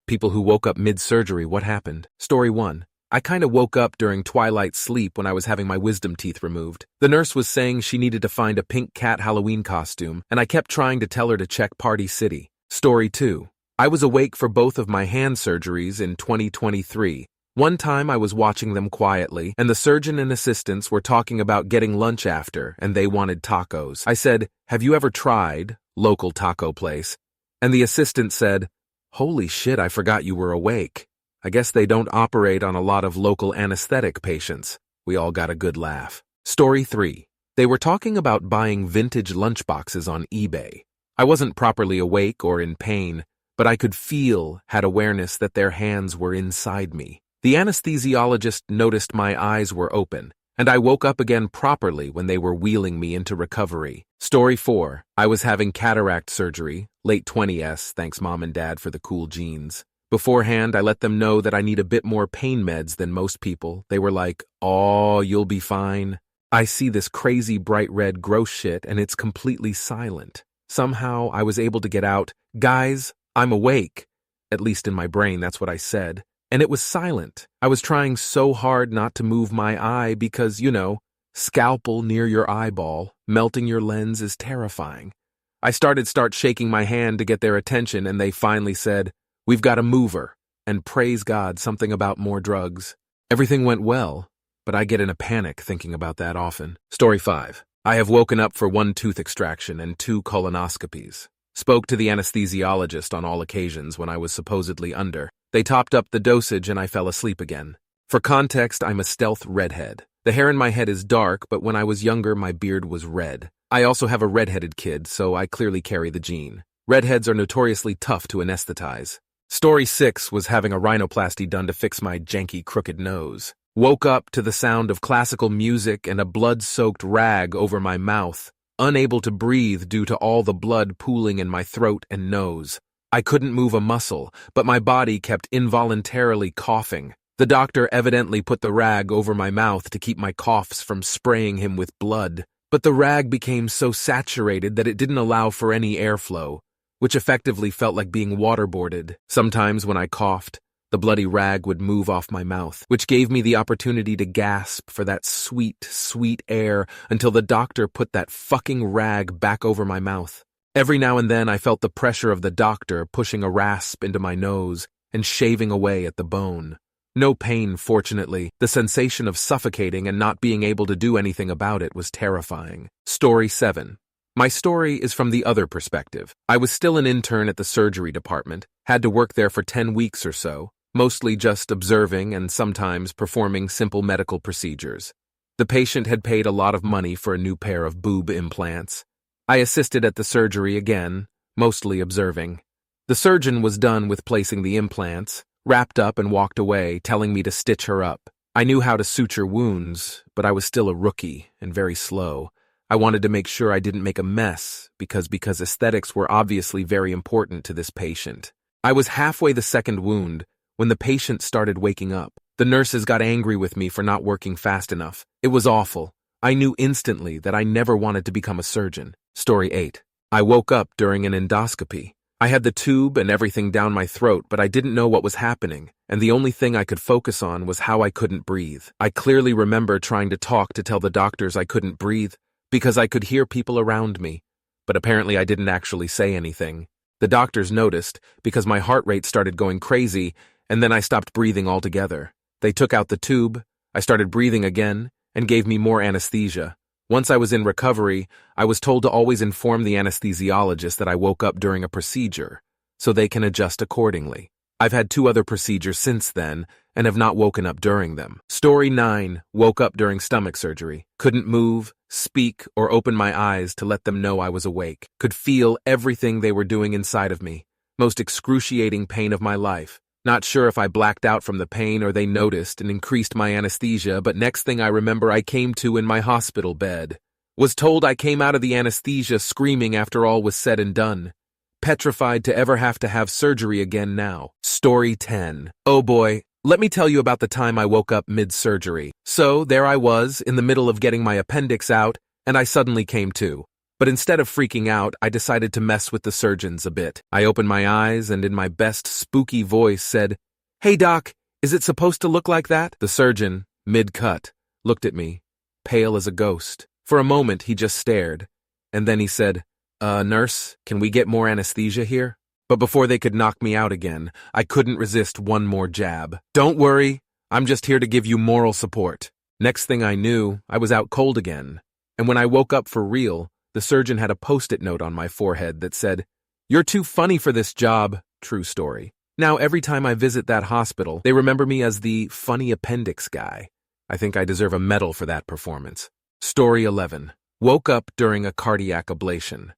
People who woke up mid-surgery, what happened? Story 1. I kinda woke up during twilight sleep when I was having my wisdom teeth removed. The nurse was saying she needed to find a pink cat Halloween costume, and I kept trying to tell her to check Party City. Story 2. I was awake for both of my hand surgeries in 2023. One time I was watching them quietly, and the surgeon and assistants were talking about getting lunch after, and they wanted tacos. I said, "Have you ever tried local taco place?" And the assistant said, "Holy shit, I forgot you were awake. I guess they don't operate on a lot of local anesthetic patients." We all got a good laugh. Story 3. They were talking about buying vintage lunchboxes on eBay. I wasn't properly awake or in pain, but I could had awareness that their hands were inside me. The anesthesiologist noticed my eyes were open, and I woke up again properly when they were wheeling me into recovery. Story 4. I was having cataract surgery, late 20s, thanks mom and dad for the cool genes. Beforehand, I let them know that I need a bit more pain meds than most people. They were like, "Oh, you'll be fine." I see this crazy bright red gross shit and it's completely silent. Somehow I was able to get out, "Guys, I'm awake." At least in my brain, that's what I said. And it was silent. I was trying so hard not to move my eye because, scalpel near your eyeball, melting your lens is terrifying. I started shaking my hand to get their attention and they finally said, "We've got a mover," and praise God, something about more drugs. Everything went well, but I get in a panic thinking about that often. Story 5. I have woken up for 1 tooth extraction and 2 colonoscopies. Spoke to the anesthesiologist on all occasions when I was supposedly under. They topped up the dosage and I fell asleep again. For context, I'm a stealth redhead. The hair in my head is dark, but when I was younger, my beard was red. I also have a redheaded kid, so I clearly carry the gene. Redheads are notoriously tough to anesthetize. Story 6 was having a rhinoplasty done to fix my janky crooked nose. Woke up to the sound of classical music and a blood-soaked rag over my mouth, unable to breathe due to all the blood pooling in my throat and nose. I couldn't move a muscle, but my body kept involuntarily coughing. The doctor evidently put the rag over my mouth to keep my coughs from spraying him with blood, but the rag became so saturated that it didn't allow for any airflow, which effectively felt like being waterboarded. Sometimes when I coughed, the bloody rag would move off my mouth, which gave me the opportunity to gasp for that sweet, sweet air until the doctor put that fucking rag back over my mouth. Every now and then I felt the pressure of the doctor pushing a rasp into my nose and shaving away at the bone. No pain, fortunately. The sensation of suffocating and not being able to do anything about it was terrifying. Story 7. My story is from the other perspective. I was still an intern at the surgery department, had to work there for 10 weeks or so, mostly just observing and sometimes performing simple medical procedures. The patient had paid a lot of money for a new pair of boob implants. I assisted at the surgery again, mostly observing. The surgeon was done with placing the implants, wrapped up and walked away, telling me to stitch her up. I knew how to suture wounds, but I was still a rookie and very slow. I wanted to make sure I didn't make a mess, because aesthetics were obviously very important to this patient. I was halfway the second wound when the patient started waking up. The nurses got angry with me for not working fast enough. It was awful. I knew instantly that I never wanted to become a surgeon. Story 8. I woke up during an endoscopy. I had the tube and everything down my throat, but I didn't know what was happening, and the only thing I could focus on was how I couldn't breathe. I clearly remember trying to talk to tell the doctors I couldn't breathe because I could hear people around me, but apparently I didn't actually say anything. The doctors noticed because my heart rate started going crazy, and then I stopped breathing altogether. They took out the tube, I started breathing again, and gave me more anesthesia. Once I was in recovery, I was told to always inform the anesthesiologist that I woke up during a procedure, so they can adjust accordingly. I've had 2 other procedures since then, and have not woken up during them. Story 9. Woke up during stomach surgery. Couldn't move, speak, or open my eyes to let them know I was awake. Could feel everything they were doing inside of me. Most excruciating pain of my life. Not sure if I blacked out from the pain or they noticed and increased my anesthesia, but next thing I remember I came to in my hospital bed. Was told I came out of the anesthesia screaming after all was said and done. Petrified to ever have to have surgery again now. Story 10. Oh boy, let me tell you about the time I woke up mid-surgery. So there I was, in the middle of getting my appendix out, and I suddenly came to. But instead of freaking out, I decided to mess with the surgeons a bit. I opened my eyes and in my best spooky voice said, "Hey doc, is it supposed to look like that?" The surgeon, mid-cut, looked at me, pale as a ghost. For a moment, he just stared. And then he said, "Nurse, can we get more anesthesia here?" But before they could knock me out again, I couldn't resist one more jab. "Don't worry, I'm just here to give you moral support." Next thing I knew, I was out cold again. And when I woke up for real, the surgeon had a post-it note on my forehead that said, "You're too funny for this job." True story. Now, every time I visit that hospital, they remember me as the funny appendix guy. I think I deserve a medal for that performance. Story 11. Woke up during a cardiac ablation.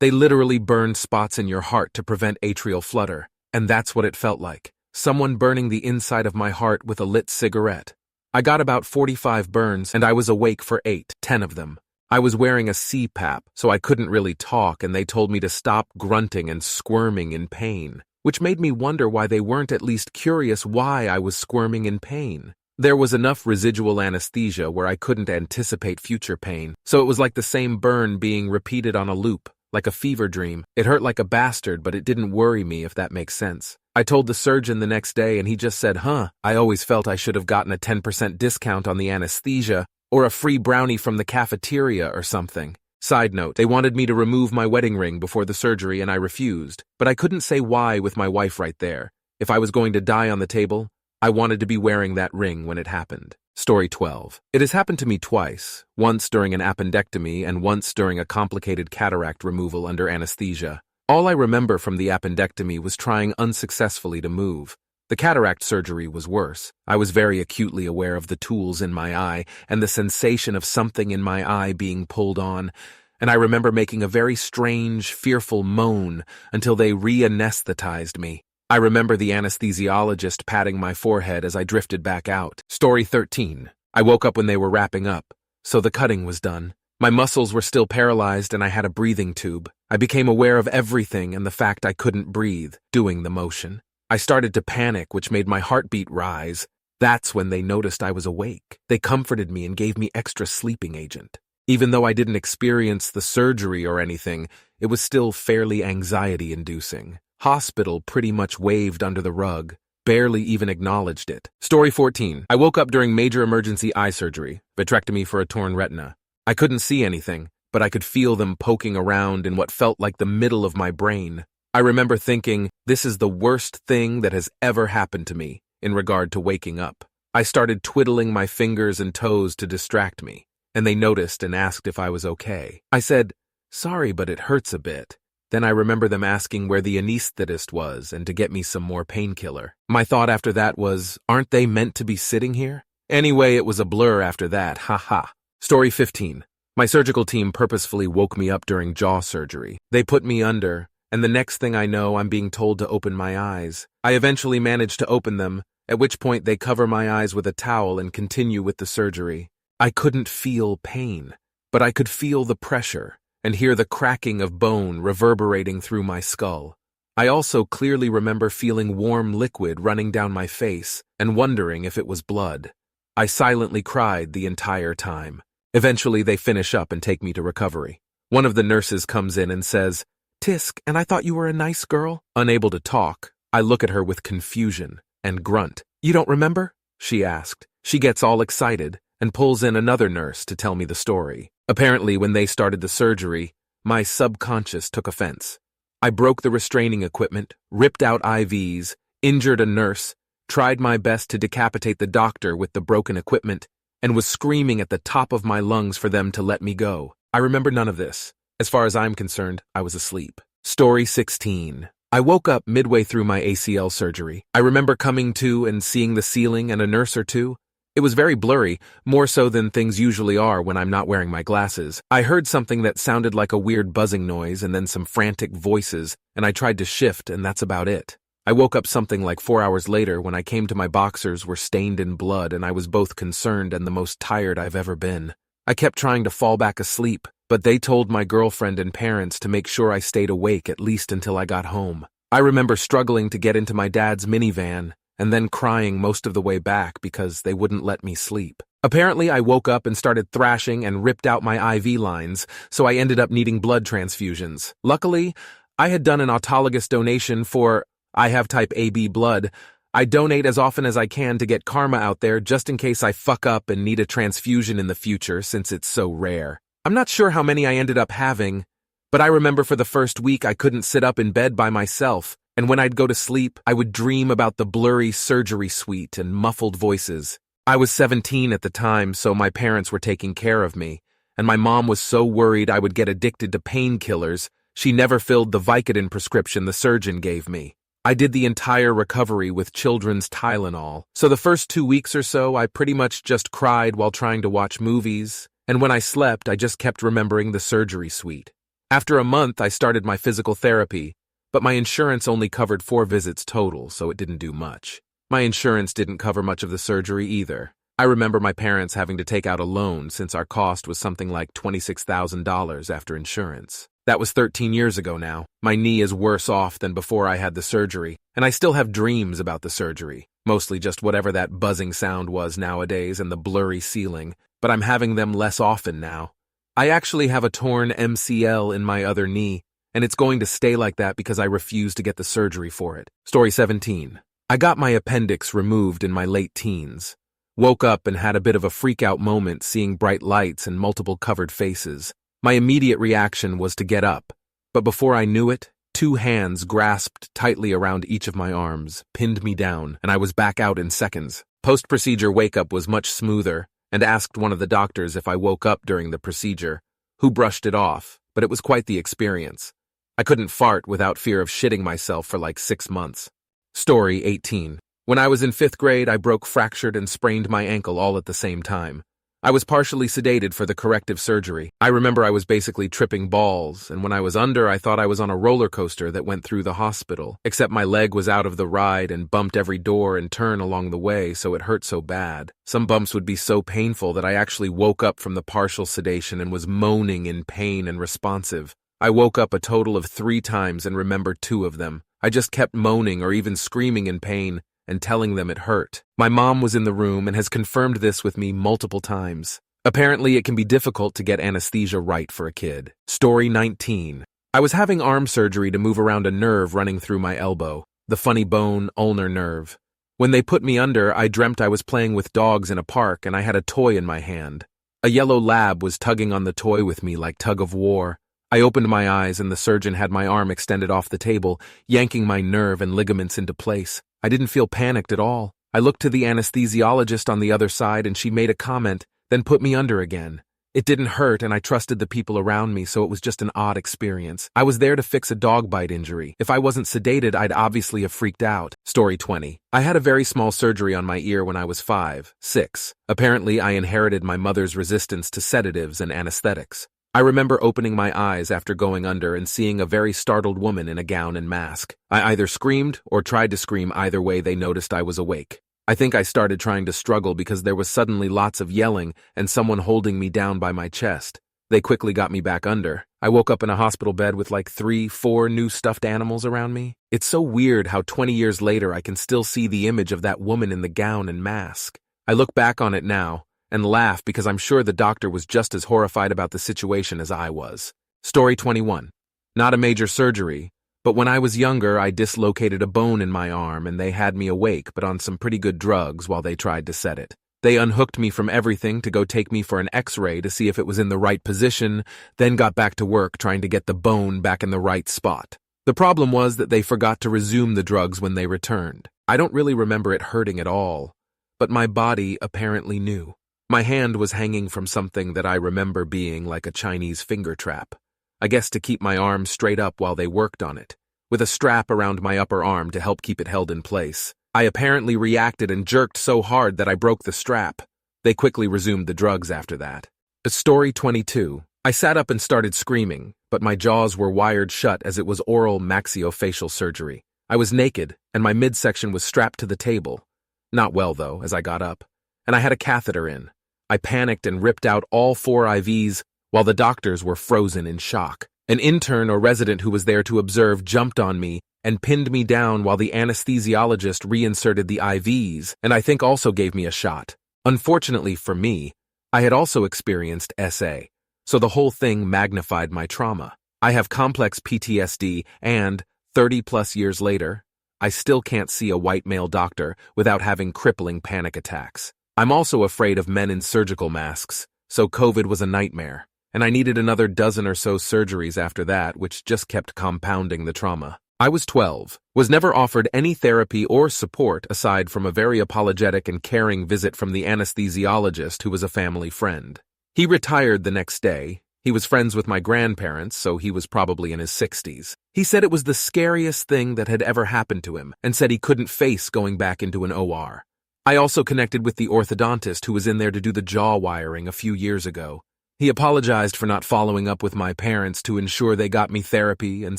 They literally burn spots in your heart to prevent atrial flutter, and that's what it felt like. Someone burning the inside of my heart with a lit cigarette. I got about 45 burns, and I was awake for 10 of them. I was wearing a CPAP, so I couldn't really talk, and they told me to stop grunting and squirming in pain, which made me wonder why they weren't at least curious why I was squirming in pain. There was enough residual anesthesia where I couldn't anticipate future pain, so it was like the same burn being repeated on a loop, like a fever dream. It hurt like a bastard, but it didn't worry me, if that makes sense. I told the surgeon the next day, and he just said, I always felt I should have gotten a 10% discount on the anesthesia, or a free brownie from the cafeteria or something. Side note, they wanted me to remove my wedding ring before the surgery, and I refused, but I couldn't say why with my wife right there. If I was going to die on the table, I wanted to be wearing that ring when it happened. Story 12. It has happened to me twice, once during an appendectomy and once during a complicated cataract removal under anesthesia. All I remember from the appendectomy was trying unsuccessfully to move. The cataract surgery was worse. I was very acutely aware of the tools in my eye and the sensation of something in my eye being pulled on, and I remember making a very strange, fearful moan until they re-anesthetized me. I remember the anesthesiologist patting my forehead as I drifted back out. Story 13. I woke up when they were wrapping up, so the cutting was done. My muscles were still paralyzed and I had a breathing tube. I became aware of everything and the fact I couldn't breathe, doing the motion. I started to panic, which made my heartbeat rise. That's when they noticed I was awake. They comforted me and gave me extra sleeping agent. Even though I didn't experience the surgery or anything, it was still fairly anxiety-inducing. Hospital pretty much waved under the rug, barely even acknowledged it. Story 14. I woke up during major emergency eye surgery, vitrectomy for a torn retina. I couldn't see anything, but I could feel them poking around in what felt like the middle of my brain. I remember thinking, this is the worst thing that has ever happened to me in regard to waking up. I started twiddling my fingers and toes to distract me, and they noticed and asked if I was okay. I said, "Sorry, but it hurts a bit." Then I remember them asking where the anesthetist was and to get me some more painkiller. My thought after that was, aren't they meant to be sitting here? Anyway, it was a blur after that, haha. Story 15. My surgical team purposefully woke me up during jaw surgery. They put me under, and the next thing I know, I'm being told to open my eyes. I eventually managed to open them, at which point they cover my eyes with a towel and continue with the surgery. I couldn't feel pain, but I could feel the pressure and hear the cracking of bone reverberating through my skull. I also clearly remember feeling warm liquid running down my face and wondering if it was blood. I silently cried the entire time. Eventually, they finish up and take me to recovery. One of the nurses comes in and says, "Tisk, and I thought you were a nice girl?" Unable to talk, I look at her with confusion and grunt. "You don't remember?" she asked. She gets all excited and pulls in another nurse to tell me the story. Apparently, when they started the surgery, my subconscious took offense. I broke the restraining equipment, ripped out IVs, injured a nurse, tried my best to decapitate the doctor with the broken equipment, and was screaming at the top of my lungs for them to let me go. I remember none of this. As far as I'm concerned, I was asleep. Story 16. I woke up midway through my ACL surgery. I remember coming to and seeing the ceiling and a nurse or two. It was very blurry, more so than things usually are when I'm not wearing my glasses. I heard something that sounded like a weird buzzing noise and then some frantic voices, and I tried to shift, and that's about it. I woke up something like 4 hours later when I came to my boxers were stained in blood, and I was both concerned and the most tired I've ever been. I kept trying to fall back asleep, but they told my girlfriend and parents to make sure I stayed awake at least until I got home. I remember struggling to get into my dad's minivan, and then crying most of the way back because they wouldn't let me sleep. Apparently, I woke up and started thrashing and ripped out my IV lines, so I ended up needing blood transfusions. Luckily, I had done an autologous donation for I have type AB blood. I donate as often as I can to get karma out there just in case I fuck up and need a transfusion in the future since it's so rare. I'm not sure how many I ended up having, but I remember for the first week I couldn't sit up in bed by myself, and when I'd go to sleep, I would dream about the blurry surgery suite and muffled voices. I was 17 at the time, so my parents were taking care of me, and my mom was so worried I would get addicted to painkillers, she never filled the Vicodin prescription the surgeon gave me. I did the entire recovery with children's Tylenol, so the first 2 weeks or so I pretty much just cried while trying to watch movies, and when I slept I just kept remembering the surgery suite. After a month I started my physical therapy, but my insurance only covered 4 visits total, so it didn't do much. My insurance didn't cover much of the surgery either. I remember my parents having to take out a loan since our cost was something like $26,000 after insurance. That was 13 years ago now. My knee is worse off than before I had the surgery, and I still have dreams about the surgery. Mostly just whatever that buzzing sound was nowadays and the blurry ceiling, but I'm having them less often now. I actually have a torn MCL in my other knee, and it's going to stay like that because I refuse to get the surgery for it. Story 17. I got my appendix removed in my late teens. Woke up and had a bit of a freak-out moment seeing bright lights and multiple covered faces. My immediate reaction was to get up, but before I knew it, 2 hands grasped tightly around each of my arms, pinned me down, and I was back out in seconds. Post-procedure wake-up was much smoother, and asked one of the doctors if I woke up during the procedure, who brushed it off, but it was quite the experience. I couldn't fart without fear of shitting myself for like 6 months. Story 18. When I was in 5th grade, I broke, fractured, and sprained my ankle all at the same time. I was partially sedated for the corrective surgery. I remember I was basically tripping balls, and when I was under, I thought I was on a roller coaster that went through the hospital, except my leg was out of the ride and bumped every door and turn along the way, so it hurt so bad. Some bumps would be so painful that I actually woke up from the partial sedation and was moaning in pain and responsive. I woke up a total of 3 times and remember 2 of them. I just kept moaning or even screaming in pain and telling them it hurt. My mom was in the room and has confirmed this with me multiple times. Apparently, it can be difficult to get anesthesia right for a kid. Story 19. I was having arm surgery to move around a nerve running through my elbow, the funny bone ulnar nerve. When they put me under, I dreamt I was playing with dogs in a park and I had a toy in my hand. A yellow lab was tugging on the toy with me like tug of war. I opened my eyes and the surgeon had my arm extended off the table, yanking my nerve and ligaments into place. I didn't feel panicked at all. I looked to the anesthesiologist on the other side and she made a comment, then put me under again. It didn't hurt and I trusted the people around me, so it was just an odd experience. I was there to fix a dog bite injury. If I wasn't sedated, I'd obviously have freaked out. Story 20. I had a very small surgery on my ear when I was 5, 6. Apparently, I inherited my mother's resistance to sedatives and anesthetics. I remember opening my eyes after going under and seeing a very startled woman in a gown and mask. I either screamed or tried to scream. Either way, they noticed I was awake. I think I started trying to struggle because there was suddenly lots of yelling and someone holding me down by my chest. They quickly got me back under. I woke up in a hospital bed with like 3, 4 new stuffed animals around me. It's so weird how 20 years later I can still see the image of that woman in the gown and mask. I look back on it now and laugh because I'm sure the doctor was just as horrified about the situation as I was. Story 21. Not a major surgery, but when I was younger I dislocated a bone in my arm and they had me awake but on some pretty good drugs while they tried to set it. They unhooked me from everything to go take me for an x-ray to see if it was in the right position, then got back to work trying to get the bone back in the right spot. The problem was that they forgot to resume the drugs when they returned. I don't really remember it hurting at all, but my body apparently knew. My hand was hanging from something that I remember being like a Chinese finger trap. I guess to keep my arm straight up while they worked on it, with a strap around my upper arm to help keep it held in place. I apparently reacted and jerked so hard that I broke the strap. They quickly resumed the drugs after that. Story 22. I sat up and started screaming, but my jaws were wired shut as it was oral maxillofacial surgery. I was naked, and my midsection was strapped to the table. Not well, though, as I got up. And I had a catheter in. I panicked and ripped out all 4 IVs while the doctors were frozen in shock. An intern or resident who was there to observe jumped on me and pinned me down while the anesthesiologist reinserted the IVs and I think also gave me a shot. Unfortunately for me, I had also experienced SA, so the whole thing magnified my trauma. I have complex PTSD and, 30+ years later, I still can't see a white male doctor without having crippling panic attacks. I'm also afraid of men in surgical masks, so COVID was a nightmare, and I needed another dozen or so surgeries after that, which just kept compounding the trauma. I was 12, was never offered any therapy or support aside from a very apologetic and caring visit from the anesthesiologist who was a family friend. He retired the next day. He was friends with my grandparents, so he was probably in his 60s. He said it was the scariest thing that had ever happened to him and said he couldn't face going back into an OR. I also connected with the orthodontist who was in there to do the jaw wiring a few years ago. He apologized for not following up with my parents to ensure they got me therapy and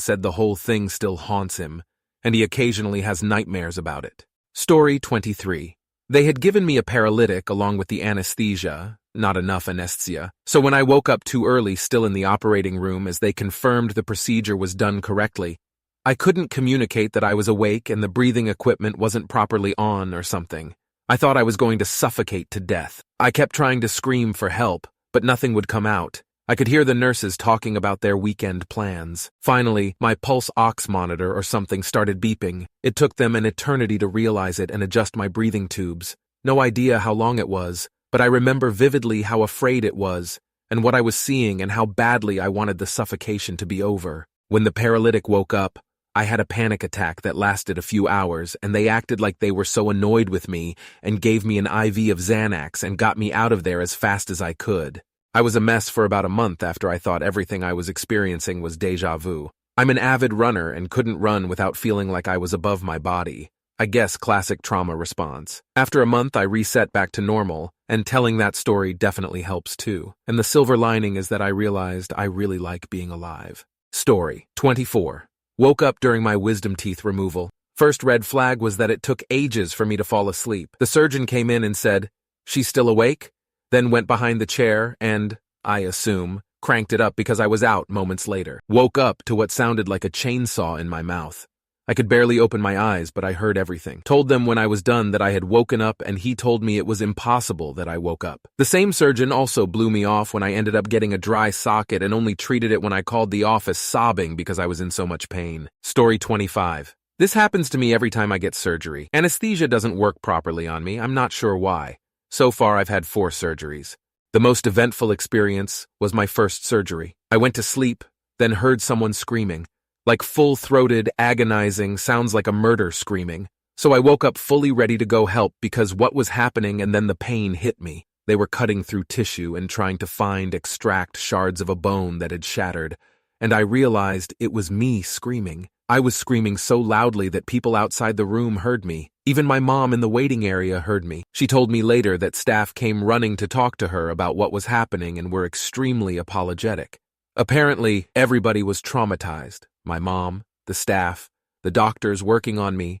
said the whole thing still haunts him, and he occasionally has nightmares about it. Story 23. They had given me a paralytic along with the anesthesia, not enough anesthesia, so when I woke up too early still in the operating room as they confirmed the procedure was done correctly, I couldn't communicate that I was awake and the breathing equipment wasn't properly on or something. I thought I was going to suffocate to death. I kept trying to scream for help, but nothing would come out. I could hear the nurses talking about their weekend plans. Finally, my pulse ox monitor or something started beeping. It took them an eternity to realize it and adjust my breathing tubes. No idea how long it was, but I remember vividly how afraid it was, and what I was seeing and how badly I wanted the suffocation to be over. When the paralytic woke up, I had a panic attack that lasted a few hours, and they acted like they were so annoyed with me and gave me an IV of Xanax and got me out of there as fast as I could. I was a mess for about a month after I thought everything I was experiencing was déjà vu. I'm an avid runner and couldn't run without feeling like I was above my body. I guess classic trauma response. After a month, I reset back to normal, and telling that story definitely helps too. And the silver lining is that I realized I really like being alive. Story 24. Woke up during my wisdom teeth removal. First red flag was that it took ages for me to fall asleep. The surgeon came in and said, "She's still awake?" Then went behind the chair and, I assume, cranked it up because I was out moments later. Woke up to what sounded like a chainsaw in my mouth. I could barely open my eyes, but I heard everything. Told them when I was done that I had woken up, and he told me it was impossible that I woke up. The same surgeon also blew me off when I ended up getting a dry socket and only treated it when I called the office sobbing because I was in so much pain. Story 25. This happens to me every time I get surgery. Anesthesia doesn't work properly on me. I'm not sure why. So far, I've had 4 surgeries. The most eventful experience was my first surgery. I went to sleep, then heard someone screaming. Like full-throated, agonizing, sounds like a murder screaming. So I woke up fully ready to go help because what was happening and then the pain hit me. They were cutting through tissue and trying to extract shards of a bone that had shattered. And I realized it was me screaming. I was screaming so loudly that people outside the room heard me. Even my mom in the waiting area heard me. She told me later that staff came running to talk to her about what was happening and were extremely apologetic. Apparently, everybody was traumatized. My mom, the staff, the doctors working on me,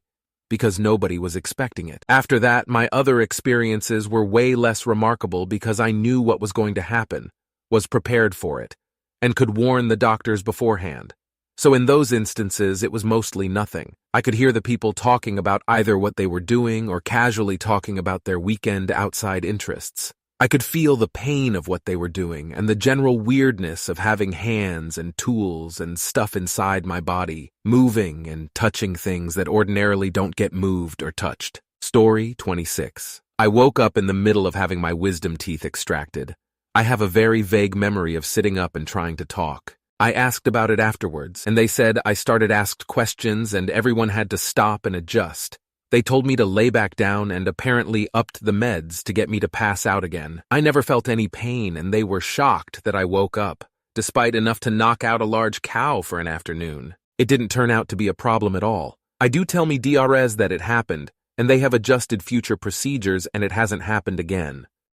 because nobody was expecting it. After that, my other experiences were way less remarkable because I knew what was going to happen, was prepared for it, and could warn the doctors beforehand. So in those instances, it was mostly nothing. I could hear the people talking about either what they were doing or casually talking about their weekend outside interests. I could feel the pain of what they were doing and the general weirdness of having hands and tools and stuff inside my body, moving and touching things that ordinarily don't get moved or touched. Story 26. I woke up in the middle of having my wisdom teeth extracted. I have a very vague memory of sitting up and trying to talk. I asked about it afterwards, and they said I started asked questions and everyone had to stop and adjust. They told me to lay back down and apparently upped the meds to get me to pass out again. I never felt any pain and they were shocked that I woke up, despite enough to knock out a large cow for an afternoon. It didn't turn out to be a problem at all. I do tell me DRS that it happened, and they have adjusted future procedures and it hasn't happened again.